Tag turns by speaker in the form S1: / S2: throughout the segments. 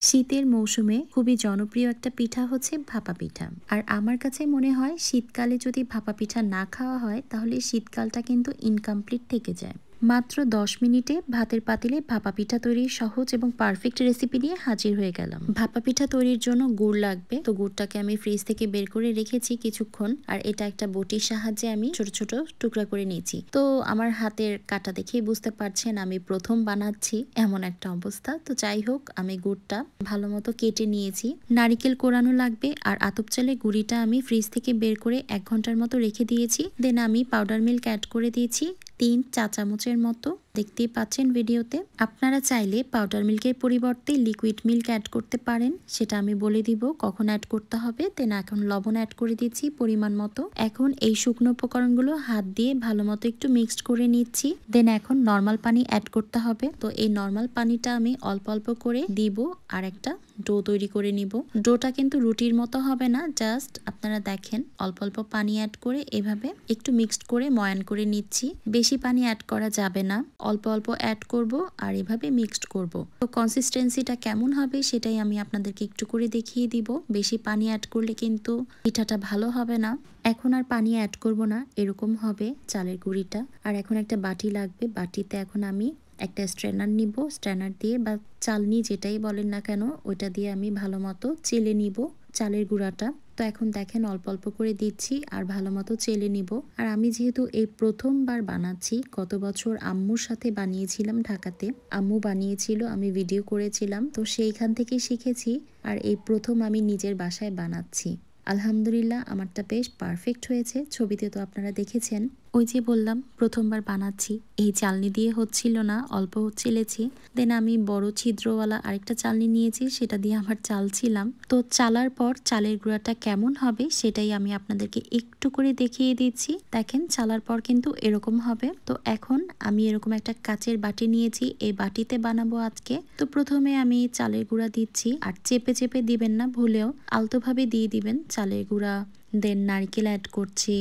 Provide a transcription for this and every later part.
S1: শীতের মৌসুমে খুবই জনপ্রিয় একটা পিঠা হচ্ছে ভাপা পিঠা। আর আমার কাছে মনে হয় শীতকালে যদি ভাপা পিঠা না খাওয়া হয় তাহলে শীতকালটা কিন্তু ইনকমপ্লিট থেকে যায়। মাত্র 10 মিনিটে ভাতের পাতিলে ভাপা পিঠা তৈরির সহজ এবং পারফেক্ট রেসিপি নিয়ে হাজির হয়ে গেলাম। ভাপা পিঠা তৈরির জন্য গুড় লাগবে, তো গুড়টাকে আমি ফ্রিজ থেকে বের করে রেখেছি কিছুক্ষণ। আর এটা একটা বটির সাহায্যে আমি ছোট ছোট টুকরা করে নিয়েছি। তো আমার হাতের কাটা দেখেই বুঝতে পারছেন আমি প্রথম বানাচ্ছি এমন একটা অবস্থা। তো যাই হোক, আমি গুড়টা ভালো মতো কেটে নিয়েছি। নারিকেল কোরানো লাগবে, আর আতপ চালের গুঁড়িটা আমি ফ্রিজ থেকে বের করে 1 ঘন্টার মতো রেখে দিয়েছি। দেন আমি পাউডার মিল্ক অ্যাড করে দিয়েছি 3 চা চামচের মতো, দেখতেই পাচ্ছেন ভিডিওতে। আপনারা চাইলে পাউডার মিল্কের পরিবর্তে লিকুইড মিল্ক অ্যাড করতে পারেন, সেটা আমি বলে দিব কখন অ্যাড করতে হবে। দেন এখন লবণ অ্যাড করে দিচ্ছি পরিমাণ মতো। এখন এই শুকনো উপকরণগুলো হাত দিয়ে ভালো মতো একটু মিক্সড করে নিচ্ছি। দেন এখন নর্মাল পানি অ্যাড করতে হবে। তো এই নর্মাল পানিটা আমি অল্প অল্প করে দিব আর একটা ডো তৈরি করে নিব। ডোটা কিন্তু রুটির মতো হবে না, জাস্ট আপনারা দেখেন অল্প অল্প পানি অ্যাড করে এভাবে একটু মিক্সড করে ময়ান করে নিচ্ছি। বেশি পানি অ্যাড করা যাবে না, অল্প অল্প অ্যাড করব আর এভাবে মিক্সড করব। তো কনসিস্টেন্সিটা কেমন হবে সেটাই আমি আপনাদেরকে একটু করে দেখিয়ে দিব। বেশি পানি অ্যাড করলে কিন্তু পিঠাটা ভালো হবে না। এখন আর পানি অ্যাড করব না, এরকম হবে চালের গুঁড়িটা। আর এখন একটা বাটি লাগবে, বাটিতে এখন আমি একটা স্ট্রেনার নিব। স্ট্রেনার দিয়ে বা চালনি যেটাই বলেন না কেন, ওইটা দিয়ে আমি ভালো মতো চেলে নিব চালের গুঁড়াটা। তো এখন দেখেন অল্প অল্প করে দিচ্ছি আর ভালো মতো চেলে নিব। আর আমি যেহেতু এই প্রথমবার বানাচ্ছি, গত বছর আম্মুর সাথে বানিয়েছিলাম ঢাকাতে, আম্মু বানিয়েছিল, আমি ভিডিও করেছিলাম, তো সেইখান থেকে শিখেছি। আর এই প্রথম আমি নিজের বাসায় বানাচ্ছি। আলহামদুলিল্লাহ আমারটা বেশ পারফেক্ট হয়েছে। ছবিতে তো আপনারা দেখেছেন। ওই যে বললাম প্রথমবার বানাচ্ছি, এই চালনি দিয়ে হচ্ছিল না, অল্প চেলেছি। দেন আমি বড় ছিদ্রওয়ালা আরেকটা চালনি নিয়েছি, সেটা দিয়ে আমার চালছিলাম। তো চালার পর চালের গুঁড়াটা কেমন হবে সেটাই আমি আপনাদেরকে একটু করে দেখিয়ে দিচ্ছি। দেখেন চালার পর কিন্তু এরকম হবে। তো এখন আমি এরকম একটা কাচের বাটি নিয়েছি, এই বাটিতে বানাবো আজকে। তো প্রথমে আমি চালের গুঁড়া দিচ্ছি, আর চেপে চেপে দিবেন না ভুলেও, আলতোভাবে দিয়ে দিবেন চালের গুঁড়া। দেন নারকেল অ্যাড করছি,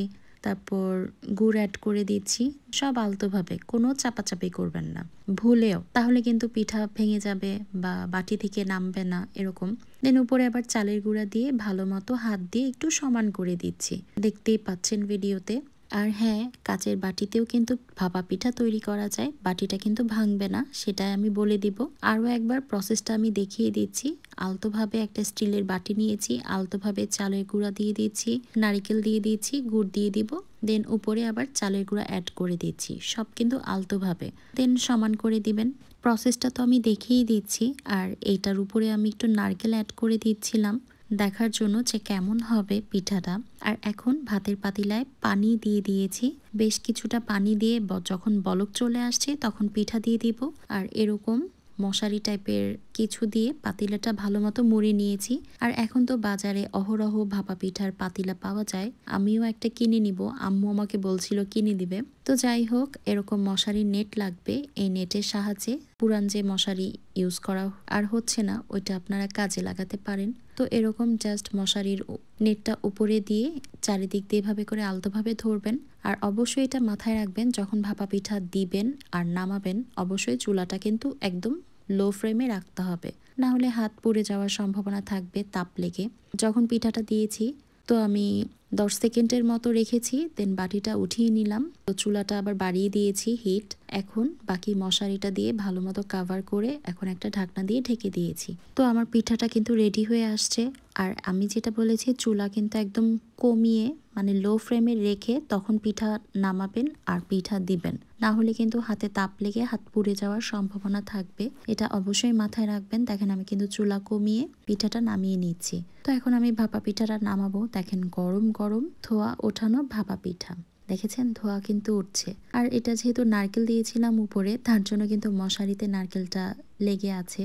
S1: তারপর গুড় অ্যাড করে দিচ্ছি, সব আলতোভাবে, কোনো চাপাচাপি করবেন না ভুলেও, তাহলে কিন্তু পিঠা ভেঙে যাবে বা বাটি থেকে নামবে না এরকম। দেন উপরে আবার চালের গুঁড়া দিয়ে ভালো মতো হাত দিয়ে একটু সমান করে দিচ্ছি, দেখতেই পাচ্ছেন ভিডিওতে। আর হ্যাঁ, কাচের বাটিতেও কিন্তু ভাপা পিঠা তৈরি করা যায়, বাটিটা কিন্তু ভাঙবে না, সেটা আমি বলে দিব। আরও একবার প্রসেসটা আমি দেখিয়ে দিচ্ছি। আলতোভাবে একটা স্টিলের বাটি নিয়েছি, আলতোভাবে চালের গুঁড়া দিয়ে দিচ্ছি, নারিকেল দিয়ে দিচ্ছি, গুড় দিয়ে দিব। দেন উপরে আবার চালের গুঁড়া অ্যাড করে দিচ্ছি, সব কিন্তু আলতোভাবে। দেন সমান করে দিবেন। প্রসেসটা তো আমি দেখিয়েই দিচ্ছি। আর এইটার উপরে আমি একটু নারকেল অ্যাড করে দিচ্ছিলাম দেখার জন্য যে কেমন হবে পিঠাটা। আর এখন ভাতের পাতিলায় পানি দিয়ে দিয়েছি, বেশ কিছুটা পানি দিয়ে যখন বলক চলে আসছে তখন পিঠা দিয়ে দিব। আর এরকম মশারি টাইপের কিছু দিয়ে পাতিলাটা ভালো মতো মুড়ে নিয়েছি। আর এখন তো বাজারে অহরহ ভাপা পিঠার পাতিলা পাওয়া যায়, আমিও একটা কিনে নিব, আম্মু আমাকে বলছিল কিনে দিবে। তো যাই হোক, এরকম মশারির নেট লাগবে, এই নেটের সাহায্যে পুরান যে মশারি ইউজ করা আর হচ্ছে না, ওইটা আপনারা কাজে লাগাতে পারেন। তো এরকম জাস্ট মশারির নেটটা উপরে দিয়ে চারিদিক দিয়ে এভাবে করে আলতোভাবে ধরবেন। আর অবশ্যই এটা মাথায় রাখবেন, যখন ভাপা পিঠা দিবেন আর নামাবেন অবশ্যই চুলাটা কিন্তু একদম লো ফ্লেমে রাখতে হবে, না হলে হাত পুড়ে যাওয়ার সম্ভাবনা থাকবে তাপ লেগে। যখন পিঠাটা দিয়েছি তো আমি 10 সেকেন্ডের মতো রেখেছি, দেন বাটিটা উঠিয়ে নিলাম। তো চুলাটা আবার বাড়িয়ে দিয়েছি হিট। এখন বাকি মশারিটা দিয়ে ভালো মতো কাভার করে এখন একটা ঢাকনা দিয়ে ঢেকে দিয়েছি। তো আমার পিঠাটা কিন্তু রেডি হয়ে আসছে। আর আমি যেটা বলেছি, চুলা কিন্তু একদম কমিয়ে মানে লো ফ্লেমে রেখে তখন পিঠা নামাবেন আর পিঠা দিবেন, না হলে কিন্তু হাতে তাপ লেগে হাত পুড়ে যাওয়ার সম্ভাবনা থাকবে, এটা অবশ্যই মাথায় রাখবেন। দেখেন আমি কিন্তু চুলা কমিয়ে পিঠাটা নামিয়ে নিচ্ছি। তো এখন আমি ভাপা পিঠাটা নামাবো। দেখেন গরম গরম ধোয়া ওঠানো ভাপা পিঠা, দেখেছেন ধোয়া কিন্তু উঠছে। আর এটা যেহেতু নারকেল দিয়েছিলাম উপরে, তার জন্য কিন্তু মশারিতে নারকেলটা লেগে আছে।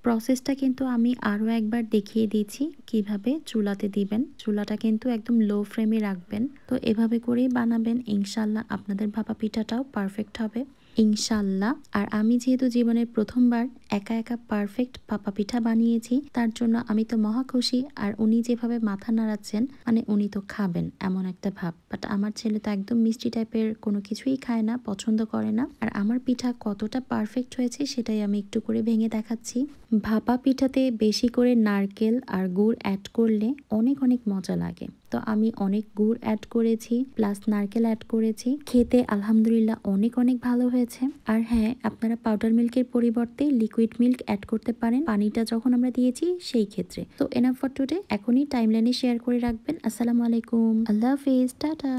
S1: প্রসেসটা কিন্তু আমি আরও একবার দেখিয়ে দিয়েছি কিভাবে চুলাতে দিবেন। চুলাটা কিন্তু একদম লো ফ্লেমে রাখবেন। তো এভাবে করেই বানাবেন, ইনশাল্লাহ আপনাদের ভাপা পিঠাটাও পারফেক্ট হবে। ইনশাল্লাহ। আর আমি যেহেতু জীবনের প্রথমবার একা একা পারফেক্ট ভাপা পিঠা বানিয়েছি, তার জন্য আমি তো মহা খুশি। আর উনি যেভাবে মাথা নাড়াচ্ছেন, মানে উনি তো খাবেন এমন একটা ভাব। বাট আমার ছেলে তো একদম মিষ্টি টাইপের কোনো কিছুই খায় না, পছন্দ করে না। আর আমার পিঠা কতটা পারফেক্ট হয়েছে সেটাই আমি একটু করে ভেঙে দেখাচ্ছি। ভাপা পিঠাতে বেশি করে নারকেল আর গুড় অ্যাড করলে অনেক অনেক মজা লাগে। তো আমি অনেক গুড় অ্যাড করেছি, প্লাস নারকেল অ্যাড করেছি। খেতে আলহামদুলিল্লাহ অনেক অনেক ভালো হয়েছে। আর হ্যাঁ, আপনারা পাউডার মিল্কের পরিবর্তে লিকুইড মিল্ক অ্যাড করতে পারেন পানিটা যখন আমরা দিয়েছি সেই ক্ষেত্রে। তো এনাফ ফর টুডে, এখনই টাইমলাইনে শেয়ার করে রাখবেন। আসসালামু আলাইকুম, আল্লাহ হাফিজ, টাটা।